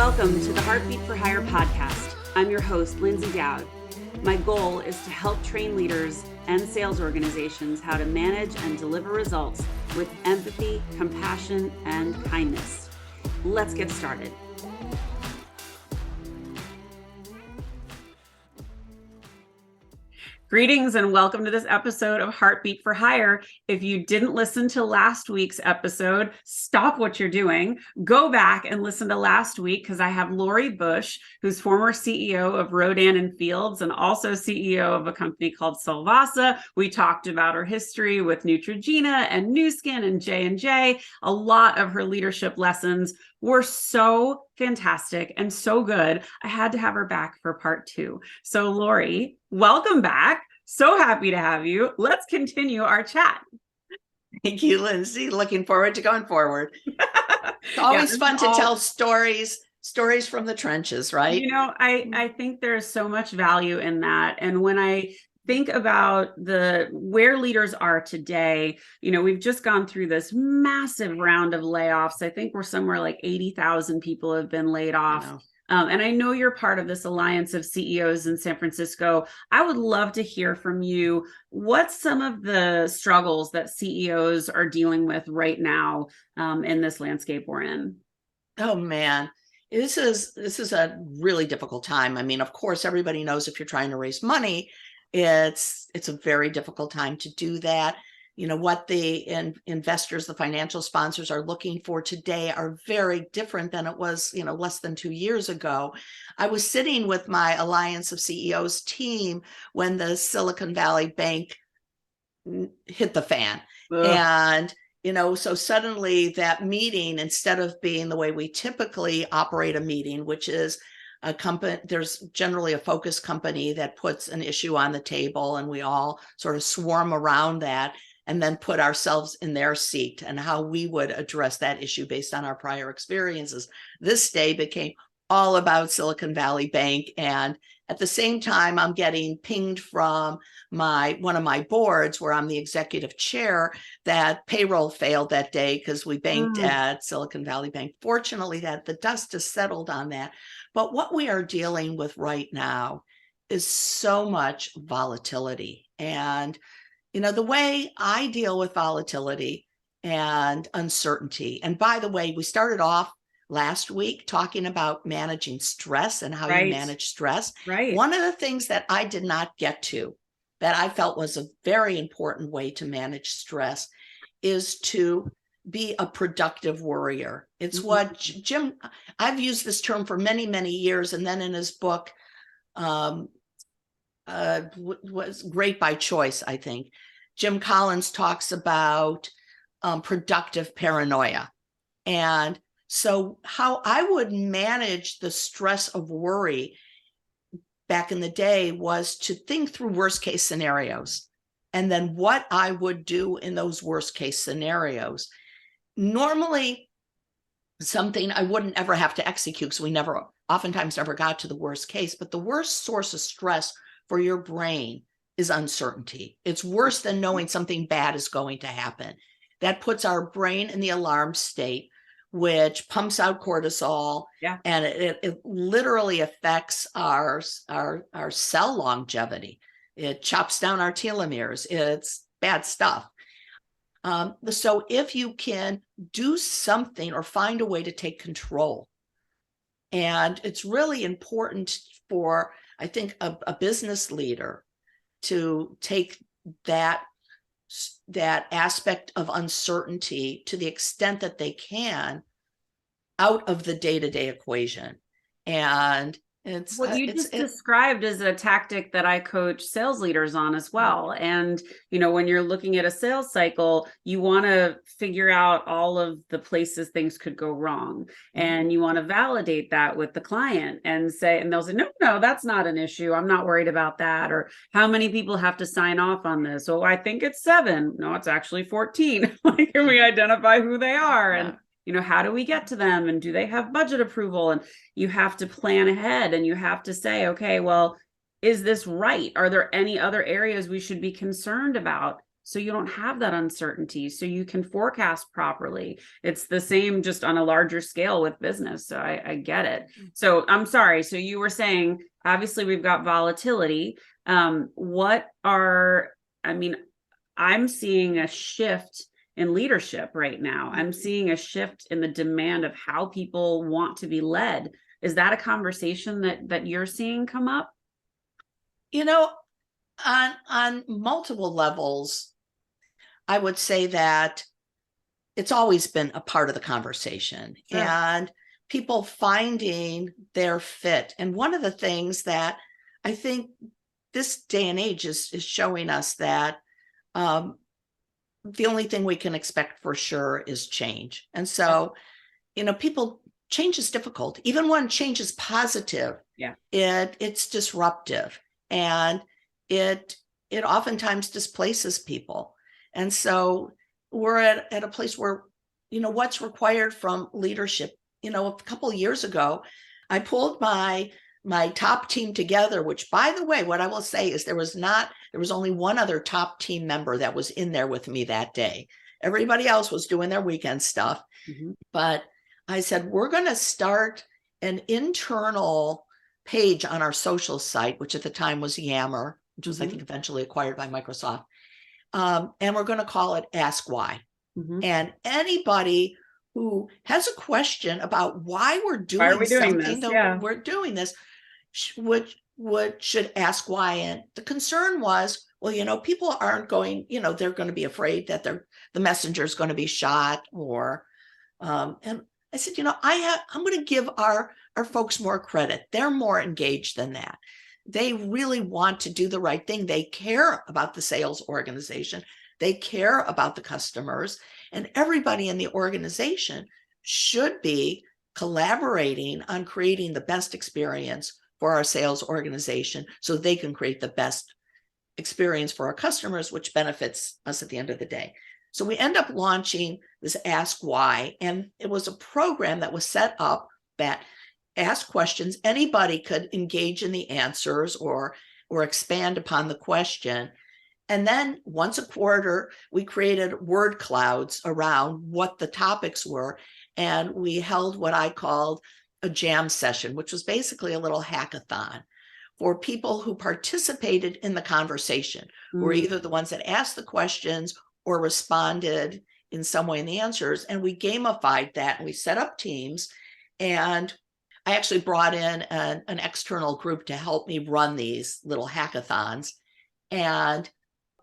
Welcome to the Heartbeat for Hire podcast. I'm your host, Lyndsay Dowd. My goal is to help train leaders and sales organizations how to manage and deliver results with empathy, compassion, and kindness. Let's get started. Greetings and welcome to this episode of Heartbeat for Hire. If you didn't listen to last week's episode, stop what you're doing. Go back and listen to last week because I have Lori Bush, who's former CEO of Rodan Fields and also CEO of a company called Solvasa. We talked about her history with Neutrogena and Nu Skin and J&J. A lot of her leadership lessons were so fantastic and so good. I had to have her back for part 2. So Lori, welcome back. So happy to have you. Let's continue our chat. Thank you, Lyndsay. Looking forward to going forward. It's always fun to tell stories from the trenches, right? You know, I think there's so much value in that. And when I think about where leaders are today, you know, we've just gone through this massive round of layoffs. I think we're somewhere like 80,000 people have been laid off. And I know you're part of this alliance of CEOs in San Francisco. I would love to hear from you. What's some of the struggles that CEOs are dealing with right now in this landscape we're in? Oh, man. This is a really difficult time. I mean, of course, everybody knows if you're trying to raise money, it's a very difficult time to do that. You know, what the investors, the financial sponsors are looking for today are very different than it was, you know, less than 2 years ago. I was sitting with my Alliance of CEOs team when the Silicon Valley Bank hit the fan. Ugh. And, you know, so suddenly that meeting, instead of being the way we typically operate a meeting, which is a company, there's generally a focus company that puts an issue on the table and we all sort of swarm around that and then put ourselves in their seat and how we would address that issue based on our prior experiences. This day became all about Silicon Valley Bank. And at the same time, I'm getting pinged from one of my boards where I'm the executive chair that payroll failed that day because we banked at Silicon Valley Bank. Fortunately, that the dust has settled on that. But what we are dealing with right now is so much volatility. And you know, the way I deal with volatility and uncertainty, and by the way, we started off last week talking about managing stress and how you manage stress. Right. One of the things that I did not get to that I felt was a very important way to manage stress is to be a productive worrier. It's what Jim, I've used this term for many, many years. And then in his book, was Great by Choice, I think, Jim Collins talks about productive paranoia. And so how I would manage the stress of worry back in the day was to think through worst case scenarios and then what I would do in those worst case scenarios. Normally, something I wouldn't ever have to execute because we oftentimes never got to the worst case, but the worst source of stress for your brain is uncertainty. It's worse than knowing something bad is going to happen. That puts our brain in the alarm state, which pumps out cortisol, and it literally affects our cell longevity. It chops down our telomeres. It's bad stuff. So if you can do something or find a way to take control, and it's really important for, I think, a business leader to take that aspect of uncertainty to the extent that they can out of the day-to-day equation. And it's what you just described is a tactic that I coach sales leaders on as well. And, you know, when you're looking at a sales cycle, you want to figure out all of the places things could go wrong. And you want to validate that with the client and say, and they'll say, no, that's not an issue. I'm not worried about that. Or how many people have to sign off on this? Oh, I think it's 7. No, it's actually 14. Like, can we identify who they are? And you know, how do we get to them? And do they have budget approval? And you have to plan ahead and you have to say, okay, well, is this right? Are there any other areas we should be concerned about? so you don't have that uncertainty, so you can forecast properly. It's the same, just on a larger scale with business. So I get it. So I'm sorry. So you were saying, obviously we've got volatility. I'm seeing a shift in leadership right now. I'm seeing a shift in the demand of how people want to be led. Is that a conversation that you're seeing come up? On multiple levels, I would say that it's always been a part of the conversation. Sure. And people finding their fit. And one of the things that I think this day and age is showing us that the only thing we can expect for sure is change. And so, change is difficult. Even when change is positive, it's disruptive, and it oftentimes displaces people. And so we're at a place where, what's required from leadership. A couple of years ago, I pulled my top team together, which, by the way, what I will say is there was only one other top team member that was in there with me that day. Everybody else was doing their weekend stuff. Mm-hmm. But I said, we're going to start an internal page on our social site, which at the time was Yammer, which was, I think, eventually acquired by Microsoft. And we're going to call it Ask Why. Mm-hmm. And anybody who has a question about why we're doing we're doing this, should ask why. And the concern was, people aren't going, they're going to be afraid that the messenger is going to be shot, or, and I said, I'm going to give our folks more credit. They're more engaged than that. They really want to do the right thing. They care about the sales organization. They care about the customers, and everybody in the organization should be collaborating on creating the best experience for our sales organization so they can create the best experience for our customers, which benefits us at the end of the day. So we end up launching this Ask Why, and it was a program that was set up that asked questions. Anybody could engage in the answers or expand upon the question. And then once a quarter, we created word clouds around what the topics were. And we held what I called a jam session, which was basically a little hackathon for people who participated in the conversation, were either the ones that asked the questions or responded in some way in the answers. And we gamified that, and we set up teams. And I actually brought in an external group to help me run these little hackathons. And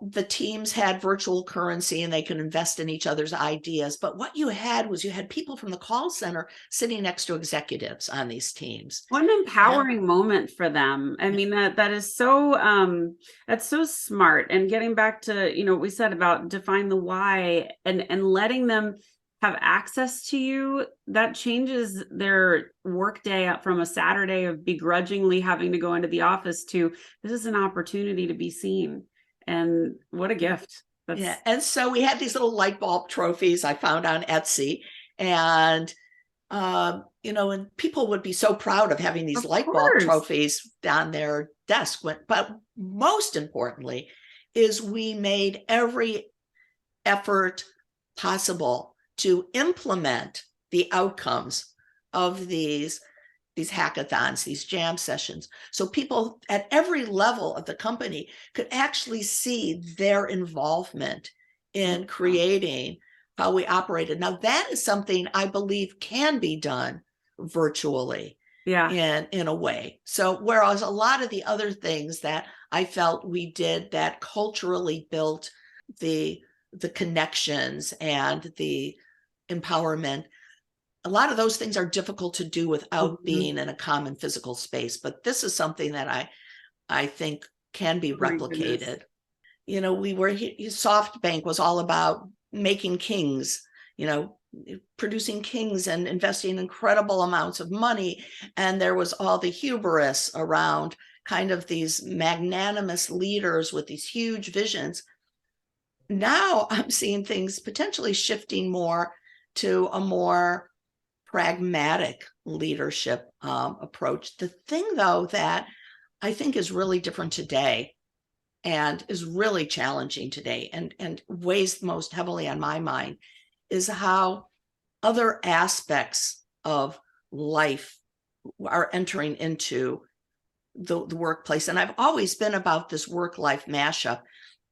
the teams had virtual currency and they could invest in each other's ideas. But what you had people from the call center sitting next to executives on these teams. What an empowering moment for them. I mean, that is so, that's so smart. And getting back to, what we said about define the why and letting them have access to you, that changes their workday from a Saturday of begrudgingly having to go into the office to, this is an opportunity to be seen. And what a gift. And so we had these little light bulb trophies I found on Etsy, and and people would be so proud of having these light bulb trophies on their desk. But most importantly is we made every effort possible to implement the outcomes of these hackathons, these jam sessions. So people at every level of the company could actually see their involvement in creating how we operated. Now, that is something I believe can be done virtually in a way. So whereas a lot of the other things that I felt we did that culturally built the connections and the empowerment, a lot of those things are difficult to do without being in a common physical space. But this is something that I think can be replicated. SoftBank was all about making kings, producing kings and investing incredible amounts of money. And there was all the hubris around kind of these magnanimous leaders with these huge visions. Now I'm seeing things potentially shifting more to a more pragmatic leadership approach. The thing, though, that I think is really different today and is really challenging today and weighs most heavily on my mind is how other aspects of life are entering into the workplace. And I've always been about this work-life mashup,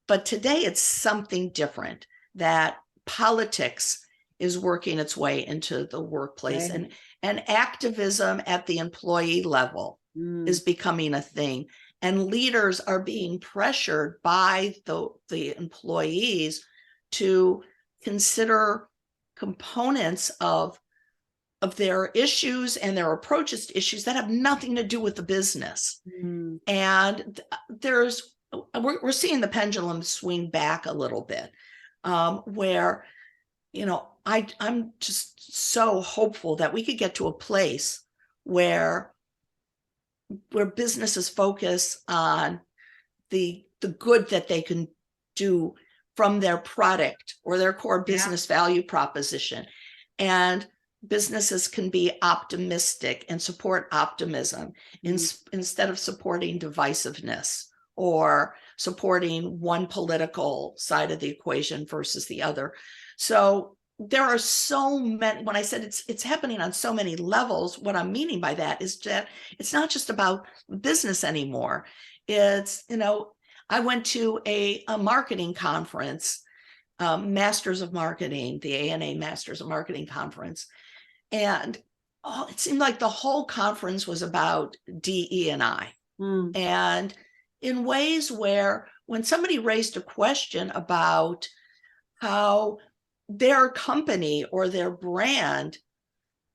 but today it's something different, that politics is working its way into the workplace, Right. and activism at the employee level is becoming a thing. And leaders are being pressured by the employees to consider components of their issues and their approaches to issues that have nothing to do with the business. And we're seeing the pendulum swing back a little bit, where, I'm just so hopeful that we could get to a place where businesses focus on the good that they can do from their product or their core business value proposition. And businesses can be optimistic and support optimism instead of supporting divisiveness or supporting one political side of the equation versus the other. So there are so many, when I said it's happening on so many levels, what I'm meaning by that is that it's not just about business anymore. It's, I went to a marketing conference, Masters of Marketing, the ANA Masters of Marketing Conference. And it seemed like the whole conference was about DE&I. And in ways where when somebody raised a question about how their company or their brand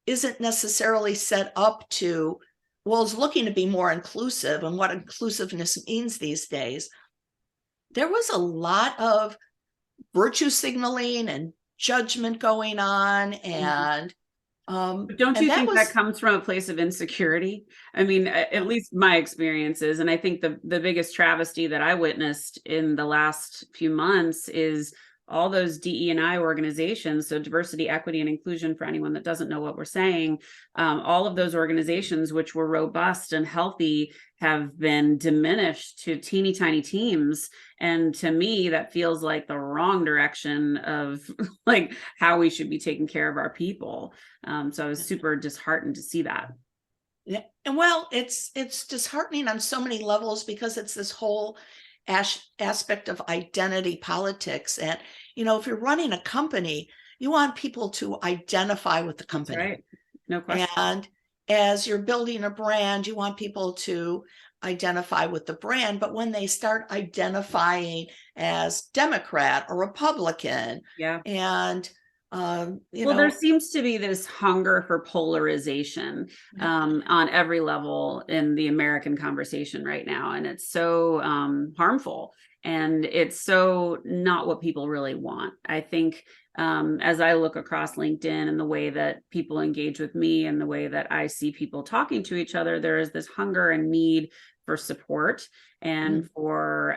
isn't necessarily set up to, is looking to be more inclusive and what inclusiveness means these days, there was a lot of virtue signaling and judgment going on. And but don't you think that comes from a place of insecurity? I mean, at least my experiences, and I think the biggest travesty that I witnessed in the last few months is all those DE&I organizations, so diversity, equity, and inclusion, for anyone that doesn't know what we're saying, all of those organizations which were robust and healthy have been diminished to teeny tiny teams. And to me, that feels like the wrong direction of like how we should be taking care of our people. So I was super disheartened to see that. Yeah, and well, it's disheartening on so many levels because it's this whole aspect of identity politics. And, if you're running a company, you want people to identify with the company. That's right. No question. And as you're building a brand, you want people to identify with the brand. But when they start identifying as Democrat or Republican, and there seems to be this hunger for polarization on every level in the American conversation right now. And it's so harmful. And it's so not what people really want. I think as I look across LinkedIn and the way that people engage with me and the way that I see people talking to each other, there is this hunger and need for support and for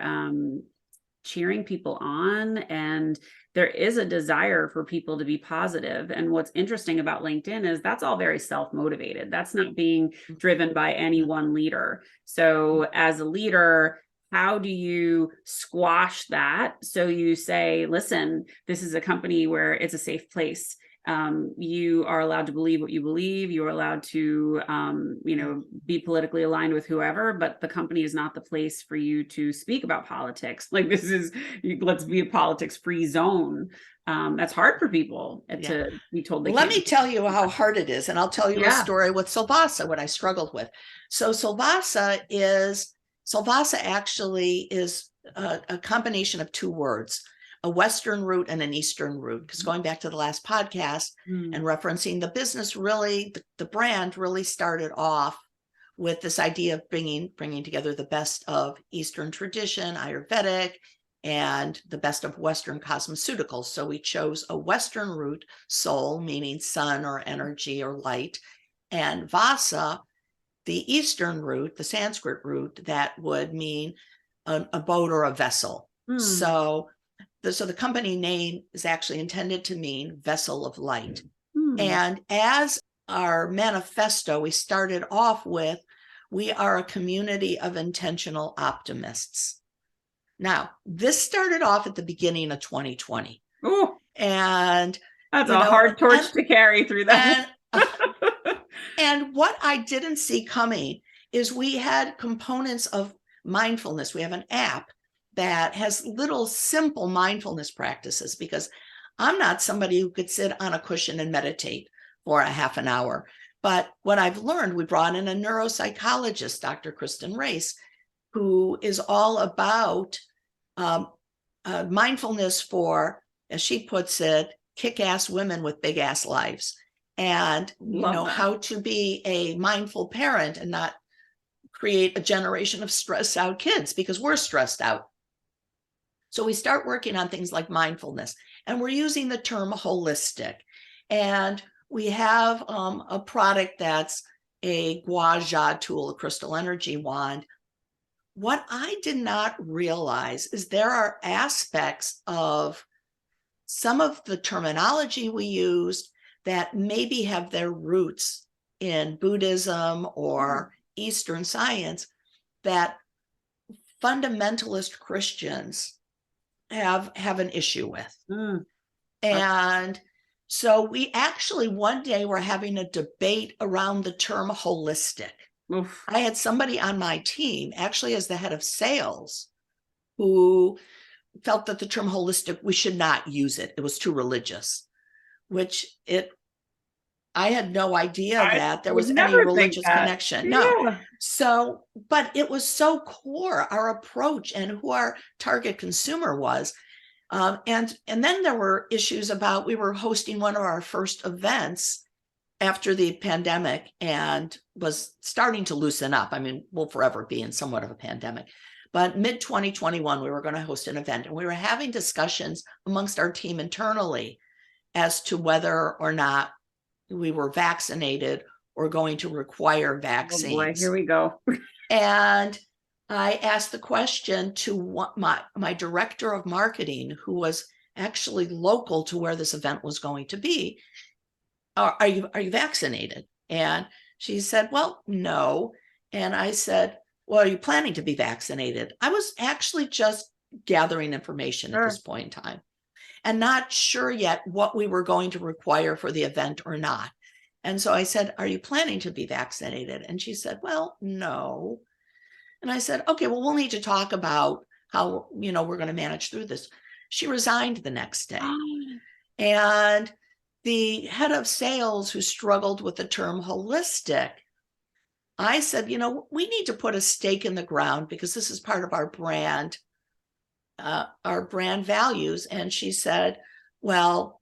cheering people on. And there is a desire for people to be positive. And what's interesting about LinkedIn is that's all very self-motivated. That's not being driven by any one leader. So as a leader, how do you squash that? So you say, listen, this is a company where it's a safe place. You are allowed to believe what you believe. You are allowed to, be politically aligned with whoever, but the company is not the place for you to speak about politics. Like let's be a politics-free zone. That's hard for people to be told. Let me tell you how hard it is. And I'll tell you a story with Solvasa, what I struggled with. So Solvasa actually is a combination of two words, a Western root and an Eastern root, because going back to the last podcast and referencing the business, really, the brand really started off with this idea of bringing together the best of Eastern tradition, Ayurvedic, and the best of Western cosmeceuticals. So we chose a Western root, sol, meaning sun or energy or light, and vasa, the Eastern root, the Sanskrit root, that would mean a boat or a vessel. So the company name is actually intended to mean vessel of light. And as our manifesto, we started off with, we are a community of intentional optimists. Now, this started off at the beginning of 2020. Oh, and that's a hard torch to carry through that. And what I didn't see coming is we had components of mindfulness. We have an app that has little simple mindfulness practices, because I'm not somebody who could sit on a cushion and meditate for a half an hour. But what I've learned, we brought in a neuropsychologist, Dr. Kristen Race, who is all about mindfulness for, as she puts it, kick-ass women with big-ass lives. And how to be a mindful parent and not create a generation of stressed out kids, because we're stressed out. So we start working on things like mindfulness, and we're using the term holistic. And we have a product that's a gua jha tool, a crystal energy wand. What I did not realize is there are aspects of some of the terminology we used that maybe have their roots in Buddhism or Eastern science that fundamentalist Christians have an issue with. And so we actually one day were having a debate around the term holistic. Oof. I had somebody on my team, actually as the head of sales, who felt that the term holistic, we should not use it. It was too religious, I had no idea that there was any religious connection. Yeah. No. So, but it was so core, our approach and who our target consumer was. And then there were issues about, we were hosting one of our first events after the pandemic and was starting to loosen up. I mean, we'll forever be in somewhat of a pandemic. But mid-2021, we were going to host an event, and we were having discussions amongst our team internally as to whether or not we were vaccinated or going to require vaccines. Oh boy, here we go. And I asked the question to my director of marketing, who was actually local to where this event was going to be. Are you vaccinated? And she said, well, no. And I said, well, are you planning to be vaccinated? I was actually just gathering information at this point in time and not sure yet what we were going to require for the event or not. And so I said, are you planning to be vaccinated? And she said, well, no. And I said, okay, well, we'll need to talk about how, we're going to manage through this. She resigned the next day. And the head of sales, who struggled with the term holistic, I said, we need to put a stake in the ground, because this is part of our brand values. And she said, well,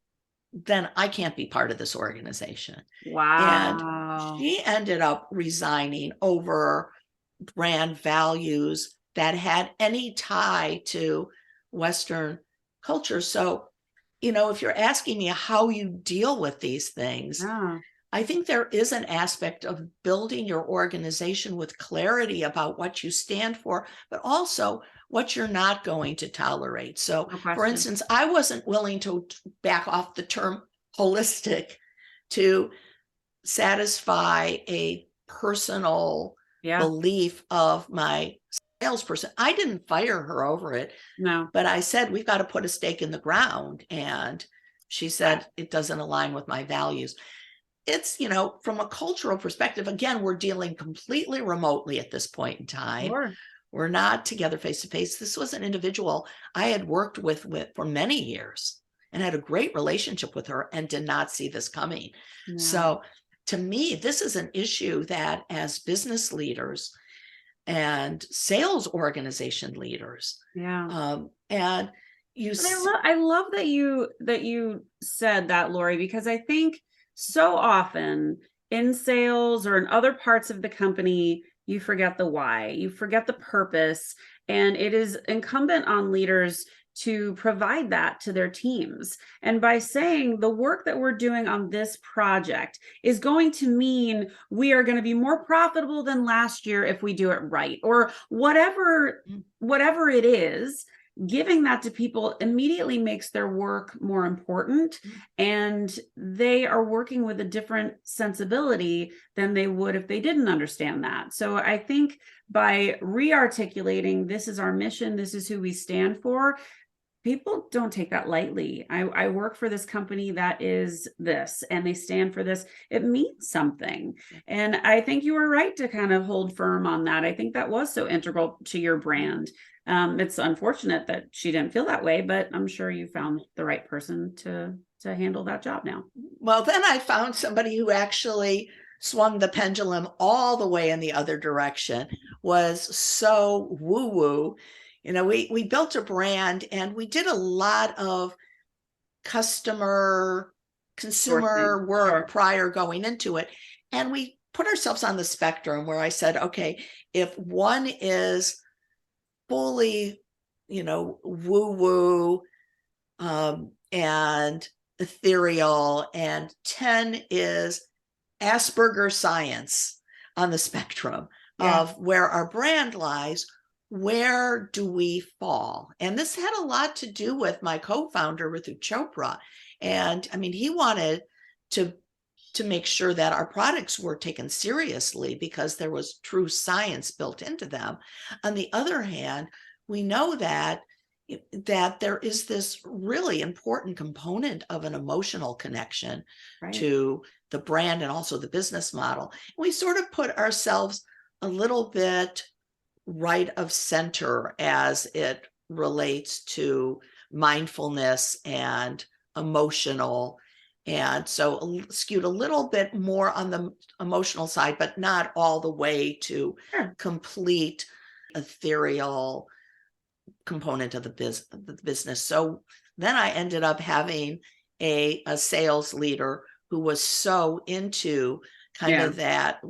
then I can't be part of this organization. Wow. And she ended up resigning over brand values that had any tie to Western culture. So, if you're asking me how you deal with these things, I think there is an aspect of building your organization with clarity about what you stand for, but also what you're not going to tolerate. So, for instance, I wasn't willing to back off the term holistic to satisfy a personal belief of my salesperson. I didn't fire her over it. No. But I said, we've got to put a stake in the ground. And she said, it doesn't align with my values. It's, from a cultural perspective, again, we're dealing completely remotely at this point in time. Sure. We're not together face to face. This was an individual I had worked with for many years and had a great relationship with her and did not see this coming. No. So to me, this is an issue that as business leaders and sales organization leaders, and I love that you said that, Lori, because I think so often in sales or in other parts of the company, you forget the why, you forget the purpose, and it is incumbent on leaders to provide that to their teams. And by saying the work that we're doing on this project is going to mean we are going to be more profitable than last year if we do it right, or whatever it is, giving that to people immediately makes their work more important, and they are working with a different sensibility than they would if they didn't understand that. So I think by re-articulating, this is our mission, this is who we stand for, people don't take that lightly. I work for this company that is this, and they stand for this. It means something. And I think you were right to kind of hold firm on that. I think that was so integral to your brand. It's unfortunate that she didn't feel that way, but I'm sure you found the right person to handle that job now. Well, then I found somebody who actually swung the pendulum all the way in the other direction, was so woo-woo. You know, we built a brand and we did a lot of consumer work prior going into it. And we put ourselves on the spectrum where I said, okay, if one is fully, woo-woo and ethereal, and 10 is Asperger science on the spectrum of where our brand lies, where do we fall? And this had a lot to do with my co-founder, Ritu Chopra. And I mean, he wanted to make sure that our products were taken seriously because there was true science built into them. On the other hand, we know that there is this really important component of an emotional connection to the brand and also the business model. We sort of put ourselves a little bit right of center as it relates to mindfulness and emotional. And so skewed a little bit more on the emotional side, but not all the way to complete ethereal component of the business. So then I ended up having a sales leader who was so into kind of that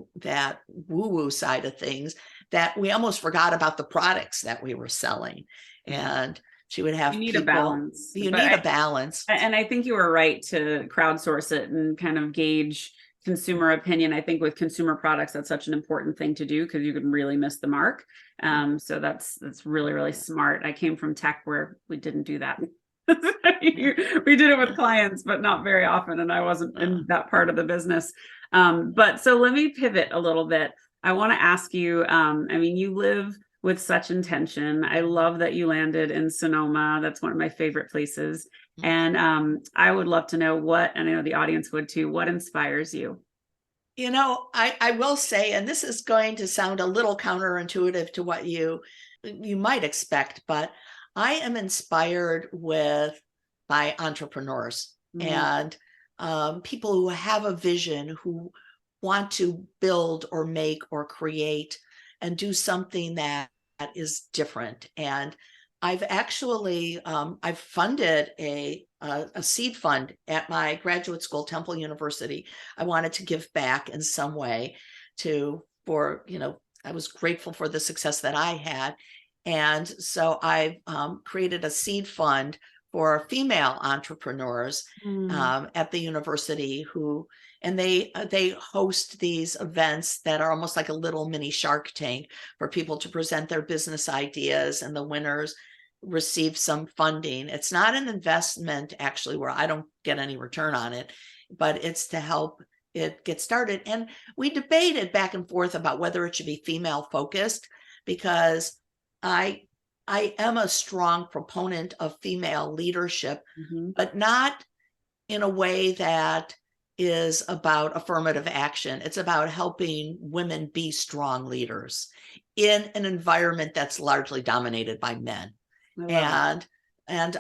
woo-woo side of things that we almost forgot about the products that we were selling. And she would have a balance. You need a balance. And I think you were right to crowdsource it and kind of gauge consumer opinion. I think with consumer products, that's such an important thing to do because you can really miss the mark. So that's really, really smart. I came from tech where we didn't do that. We did it with clients, but not very often. And I wasn't in that part of the business. But so let me pivot a little bit. I want to ask you, I mean, you live with such intention. I love that you landed in Sonoma. That's one of my favorite places. And I would love to know what, and I know the audience would too, what inspires you? You know, I will say, and this is going to sound a little counterintuitive to what you might expect, but I am inspired by entrepreneurs and people who have a vision, who want to build or make or create and do something that is different. And I've actually I've funded a seed fund at my graduate school, Temple University. I wanted to give back in some way I was grateful for the success that I had. And so I've created a seed fund for female entrepreneurs at the university and they host these events that are almost like a little mini Shark Tank for people to present their business ideas, and the winners receive some funding. It's not an investment actually where I don't get any return on it, but it's to help it get started. And we debated back and forth about whether it should be female focused, because I am a strong proponent of female leadership, but not in a way that is about affirmative action. It's about helping women be strong leaders in an environment that's largely dominated by men. And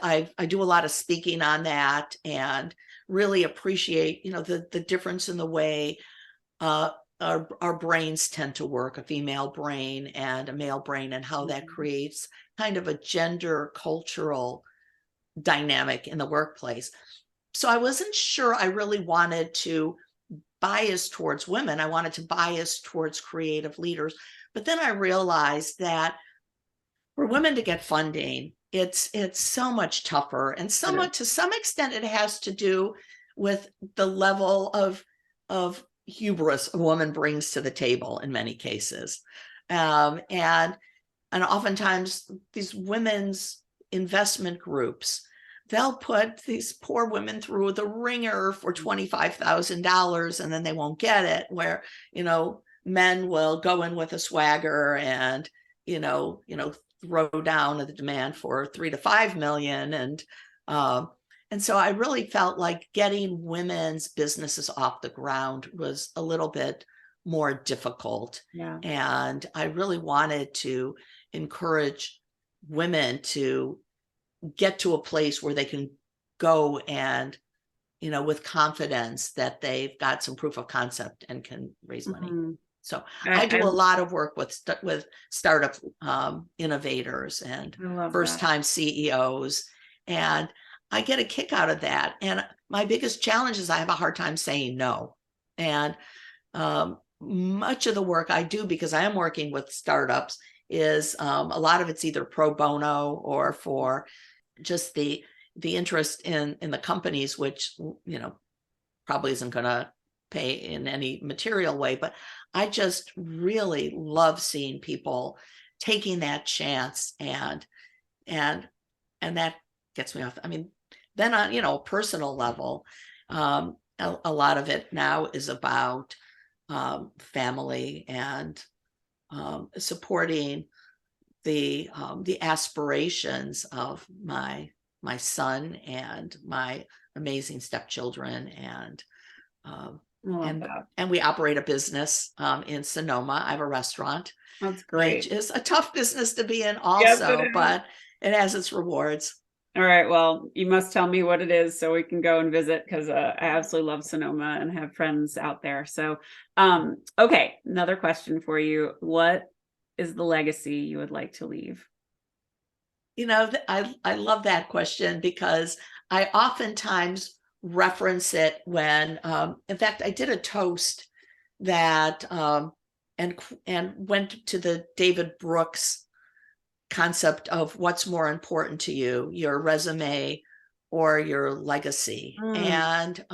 I do a lot of speaking on that, and really appreciate, the difference in the way our brains tend to work, a female brain and a male brain, and how that creates kind of a gender cultural dynamic in the workplace. So I wasn't sure I really wanted to bias towards women. I wanted to bias towards creative leaders. But then I realized that for women to get funding, it's so much tougher, and to some extent it has to do with the level of hubris a woman brings to the table in many cases. And oftentimes these women's investment groups, they'll put these poor women through the ringer for $25,000 and then they won't get it, where, men will go in with a swagger and, throw down the demand for 3 to 5 million. And so I really felt like getting women's businesses off the ground was a little bit more difficult. Yeah. And I really wanted to encourage women to get to a place where they can go and, with confidence that they've got some proof of concept and can raise money. Mm-hmm. So I do a lot of work with startup innovators and first-time CEOs, and I get a kick out of that. And my biggest challenge is I have a hard time saying no. And much of the work I do, because I am working with startups, is a lot of it's either pro bono or for just the interest in the companies, which, probably isn't going to pay in any material way. But I just really love seeing people taking that chance, and that gets me off. I mean, then on, a personal level, a lot of it now is about family and supporting the aspirations of my son and my amazing stepchildren, and we operate a business in Sonoma. I have a restaurant. That's great. Which is a tough business to be in also, yes, but it has its rewards. All right. Well, you must tell me what it is so we can go and visit, because I absolutely love Sonoma and have friends out there. So, okay. Another question for you. What is the legacy you would like to leave? I love that question, because I oftentimes reference it when, in fact, I did a toast that, and went to the David Brooks concept of what's more important to you, your resume or your legacy. And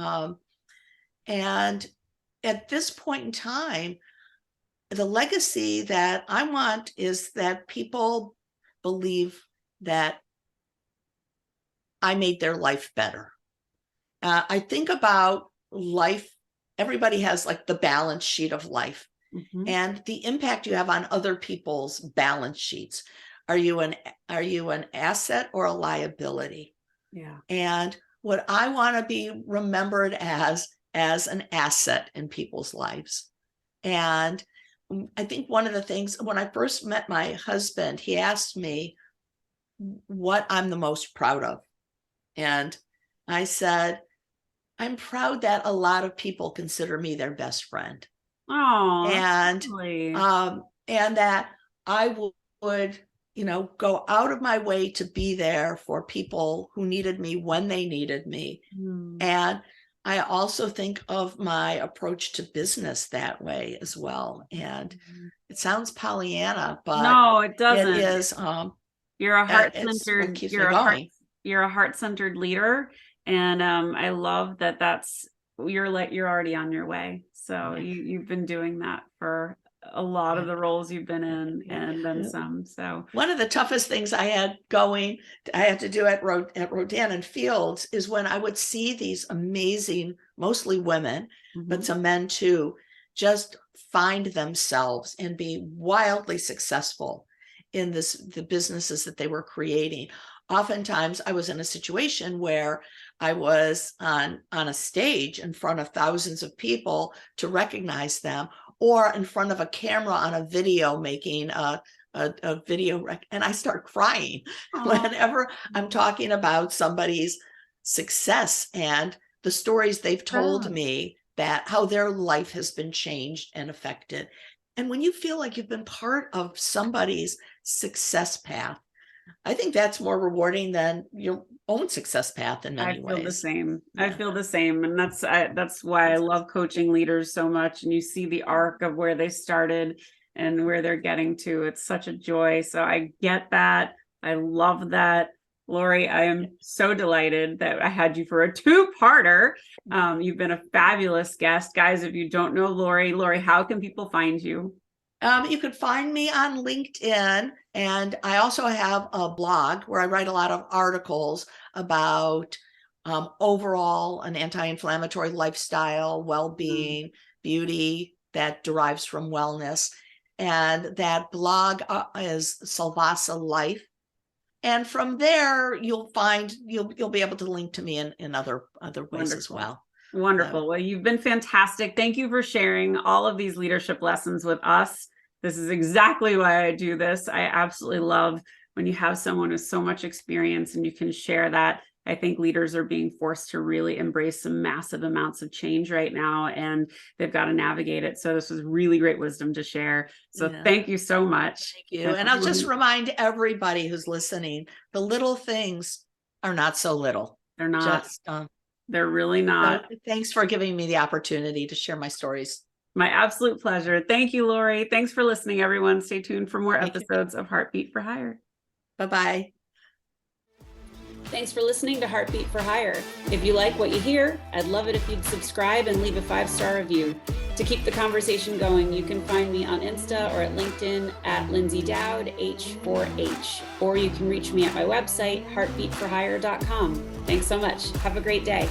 at this point in time, the legacy that I want is that people believe that I made their life better. I think about life. Everybody has like the balance sheet of life, and the impact you have on other people's balance sheets. Are you an asset or a liability? Yeah. And what I want to be remembered as an asset in people's lives. And I think one of the things, when I first met my husband, he asked me what I'm the most proud of. And I said, I'm proud that a lot of people consider me their best friend. Oh, and really? And that I would, go out of my way to be there for people who needed me when they needed me. And I also think of my approach to business that way as well. And it sounds Pollyanna, but no, it doesn't. It is. You're a heart-centered. You're a heart-centered leader, and I love that. You're already on your way. So you've been doing that for a lot of the roles you've been in, and then some. So one of the toughest things I had to do at Rodan Fields is when I would see these amazing, mostly women, but some men too, just find themselves and be wildly successful in the businesses that they were creating. Oftentimes I was in a situation where I was on a stage in front of thousands of people to recognize them, or in front of a camera on a video making a video, and I start crying whenever I'm talking about somebody's success and the stories they've told me, that how their life has been changed and affected. And when you feel like you've been part of somebody's success path, I think that's more rewarding than your own success path in many ways. I feel the same. Yeah. I feel the same. And that's why I love coaching leaders so much. And you see the arc of where they started and where they're getting to. It's such a joy. So I get that. I love that. Lori, I am so delighted that I had you for a two-parter. You've been a fabulous guest. Guys, if you don't know Lori, how can people find you? You can find me on LinkedIn, and I also have a blog where I write a lot of articles about overall an anti-inflammatory lifestyle, well-being, beauty that derives from wellness. And that blog is Solvasa Life. And from there, you'll be able to link to me in other ways as well. Wonderful. Well, you've been fantastic. Thank you for sharing all of these leadership lessons with us. This is exactly why I do this. I absolutely love when you have someone with so much experience and you can share that. I think leaders are being forced to really embrace some massive amounts of change right now, and they've got to navigate it. So this was really great wisdom to share. So thank you so much. Thank you. And I'll just remind everybody who's listening, the little things are not so little. They're not. They're really not. So thanks for giving me the opportunity to share my stories. My absolute pleasure. Thank you, Lori. Thanks for listening, everyone. Stay tuned for more episodes of Heartbeat for Hire. Bye-bye. Thanks for listening to Heartbeat for Hire. If you like what you hear, I'd love it if you'd subscribe and leave a 5-star review. To keep the conversation going, you can find me on Insta or at LinkedIn at Lyndsay Dowd, H4H. Or you can reach me at my website, heartbeatforhire.com. Thanks so much. Have a great day.